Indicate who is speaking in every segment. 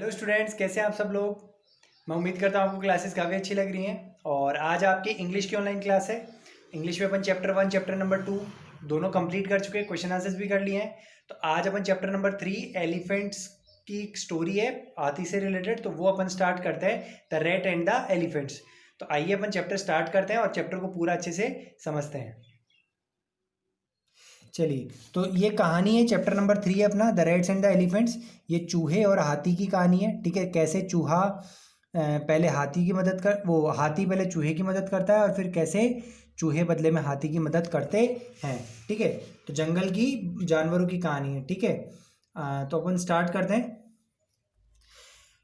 Speaker 1: Hello students, कैसे हैं आप सब लोग। मैं उम्मीद करता हूँ आपको क्लासेस काफ़ी अच्छी लग रही हैं। और आज आपकी इंग्लिश की ऑनलाइन क्लास है। इंग्लिश में अपन चैप्टर 1 चैप्टर नंबर 2 दोनों कंप्लीट कर चुके हैं, क्वेश्चन आंसर्स भी कर लिए हैं। तो आज अपन चैप्टर नंबर 3 एलिफेंट्स की स्टोरी है, हाथी से रिलेटेड, तो वो अपन स्टार्ट करते हैं, the rat and the elephants. तो आइए अपन चैप्टर स्टार्ट करते हैं और चैप्टर को पूरा अच्छे से समझते हैं। चलिए, तो ये कहानी है, चैप्टर नंबर 3 है अपना, the rats and the elephants. ये चूहे और हाथी की कहानी है। ठीक है, कैसे चूहा पहले हाथी की मदद कर वो हाथी पहले चूहे की मदद करता है और फिर कैसे चूहे बदले में हाथी की मदद करते हैं। ठीक है, तो जंगल की जानवरों की कहानी है। ठीक है, तो अपन स्टार्ट करते हैं।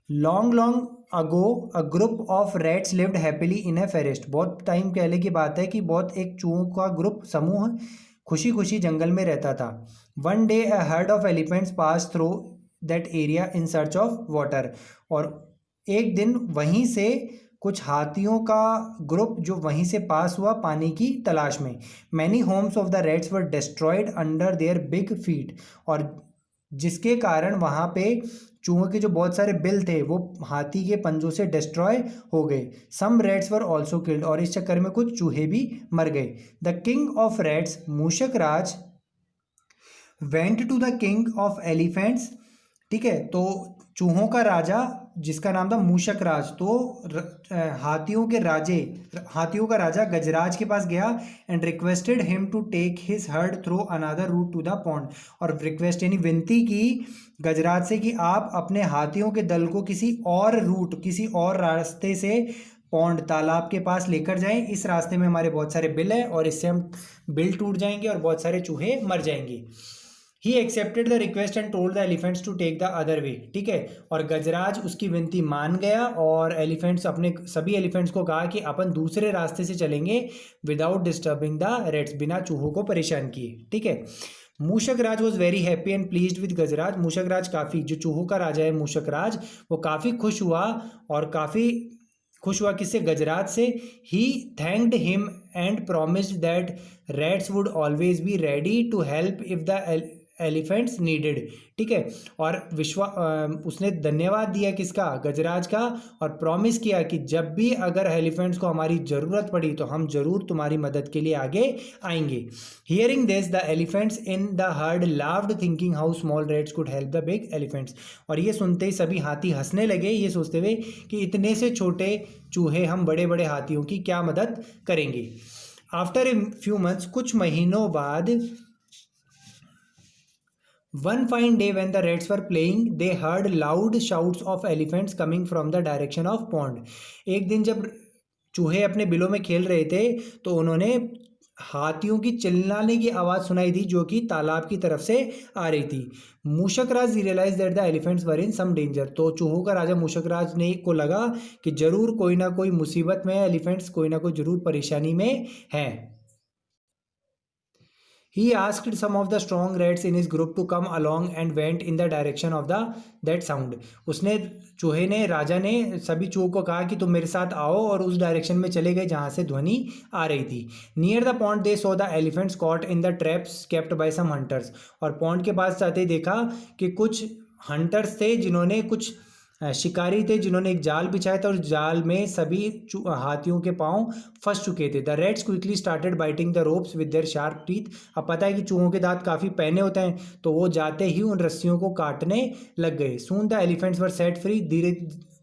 Speaker 1: Long long ago a group of rats lived happily in a forest. बहुत टाइम पहले की बात है कि बहुत एक चूहों का ग्रुप समूह खुशी खुशी जंगल में रहता था। One day a herd of elephants pass through that area in search of water. और एक दिन वहीं से कुछ हाथियों का ग्रुप जो वहीं से पास हुआ पानी की तलाश में। Many Holmes of the Reds were destroyed under their big feet. और जिसके कारण वहाँ पे चूहों के जो बहुत सारे बिल थे वो हाथी के पंजों से डिस्ट्रॉय हो गए। Some rats were also killed. और इस चक्कर में कुछ चूहे भी मर गए। The king of rats Mushak Raj went to the king of elephants. ठीक है, तो चूहों का राजा जिसका नाम था मूषक राज, तो हाथियों का राजा गजराज के पास गया and requested him to take his herd through another route to the pond. और रिक्वेस्ट यानी विनती की गजराज से कि आप अपने हाथियों के दल को किसी और रास्ते से पौंड तालाब के पास लेकर जाएं। इस रास्ते में हमारे बहुत सारे बिल हैं और इससे हम बिल टूट जाएंगे और बहुत सारे चूहे मर जाएंगे। He accepted the request and told the elephants to take the other way. ठीक है, और गजराज उसकी विनती मान गया और सभी एलिफेंट्स को कहा कि अपन दूसरे रास्ते से चलेंगे विदाउट डिस्टर्बिंग द रेड्स, बिना चूहों को परेशान किए। ठीक है, Mushak Raj was very happy and pleased with Gajraj. Mushak Raj काफ़ी, जो चूहों का राजा है मूषक राज, वो काफ़ी खुश हुआ और काफ़ी खुश हुआ किससे? गजराज से। He thanked him and promised that rats would always be ready to help if the elephants needed. ठीक है, और उसने धन्यवाद दिया किसका? गजराज का। और प्रॉमिस किया कि जब भी अगर एलिफेंट्स को हमारी ज़रूरत पड़ी तो हम ज़रूर तुम्हारी मदद के लिए आगे आएंगे। Hearing this the elephants in the heard laughed thinking how small rates could help the big elephants. और ये सुनते ही सभी हाथी हंसने लगे, ये सोचते हुए कि इतने से छोटे चूहे हम बड़े बड़े हाथियों की क्या मदद करेंगे। आफ्टर ए फ्यू मंथ्स, कुछ महीनों बाद, one fine day when the rats were playing, they heard loud shouts of elephants coming from the direction of pond. एक दिन जब चूहे अपने बिलों में खेल रहे थे तो उन्होंने हाथियों की चिल्लाने की आवाज़ सुनाई दी जो कि तालाब की तरफ से आ रही थी। Mushak Raj realize that the elephants were in some danger. तो चूहों का राजा मूषक राज ने को लगा कि जरूर कोई ना कोई मुसीबत में है, एलिफेंट्स कोई ना कोई जरूर परेशानी में हैं। He asked some of the strong rats in his group to come along and went in the direction of that sound. राजा ने सभी चूहों को कहा कि तुम मेरे साथ आओ और उस डायरेक्शन में चले गए जहां से ध्वनि आ रही थी। Near the pond they saw the elephants caught in the traps kept by some hunters. और पॉन्ड के पास जाते ही देखा कि कुछ हंटर्स थे जिन्होंने शिकारी थे जिन्होंने एक जाल बिछाया था और जाल में सभी हाथियों के पांव फंस चुके थे। The Reds quickly started biting the ropes with their sharp teeth. अब पता है कि चूहों के दांत काफ़ी पैने होते हैं, तो वो जाते ही उन रस्सियों को काटने लग गए। Soon the elephants were set free. धीरे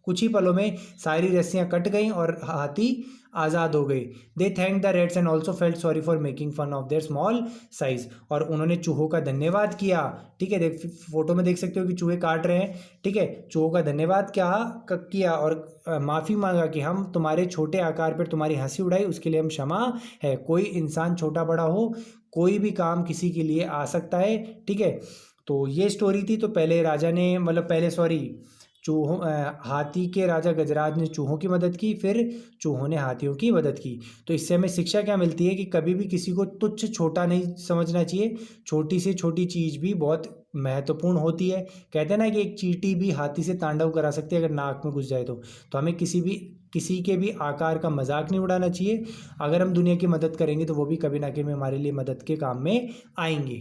Speaker 1: कुछ ही पलों में सारी रस्सियां कट गईं और हाथी आज़ाद हो गए। They thank the rats and also felt sorry for making fun of their small size. और उन्होंने चूहों का धन्यवाद किया। ठीक है, फोटो में देख सकते हो कि चूहे काट रहे हैं। ठीक है, चूहों का धन्यवाद किया और माफ़ी मांगा कि हम तुम्हारे छोटे आकार पर तुम्हारी हंसी उड़ाई, उसके लिए हम क्षमा है। कोई इंसान छोटा बड़ा हो, कोई भी काम किसी के लिए आ सकता है। ठीक है, तो ये स्टोरी थी। तो पहले राजा ने हाथी के राजा गजराज ने चूहों की मदद की, फिर चूहों ने हाथियों की मदद की। तो इससे हमें शिक्षा क्या मिलती है कि कभी भी किसी को तुच्छ छोटा नहीं समझना चाहिए। छोटी से छोटी चीज़ भी बहुत महत्वपूर्ण होती है। कहते हैं ना कि एक चींटी भी हाथी से तांडव करा सकती है अगर नाक में घुस जाए तो हमें किसी के भी आकार का मजाक नहीं उड़ाना चाहिए। अगर हम दुनिया की मदद करेंगे तो वो भी कभी ना कभी हमारे लिए मदद के काम में आएंगे।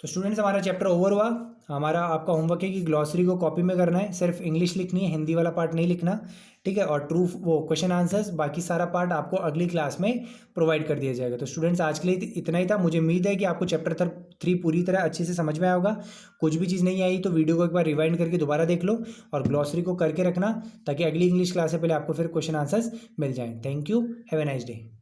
Speaker 1: तो तो स्टूडेंट्स हमारा चैप्टर ओवर हुआ। हमारा आपका होमवर्क है कि ग्लॉसरी को कॉपी में करना है, सिर्फ इंग्लिश लिखनी है, हिंदी वाला पार्ट नहीं लिखना, ठीक है। और ट्रू वो क्वेश्चन आंसर्स, बाकी सारा पार्ट आपको अगली क्लास में प्रोवाइड कर दिया जाएगा। तो स्टूडेंट्स आज के लिए इतना ही था। मुझे उम्मीद है कि आपको चैप्टर 3 पूरी तरह अच्छे से समझ में आया होगा। कुछ भी चीज़ नहीं आई तो वीडियो को एक बार रिवाइंड करके दोबारा देख लो और ग्लॉसरी को करके रखना, ताकि अगली इंग्लिश क्लास से पहले आपको फिर क्वेश्चन आंसर्स मिल जाएं। Thank you, have a nice day.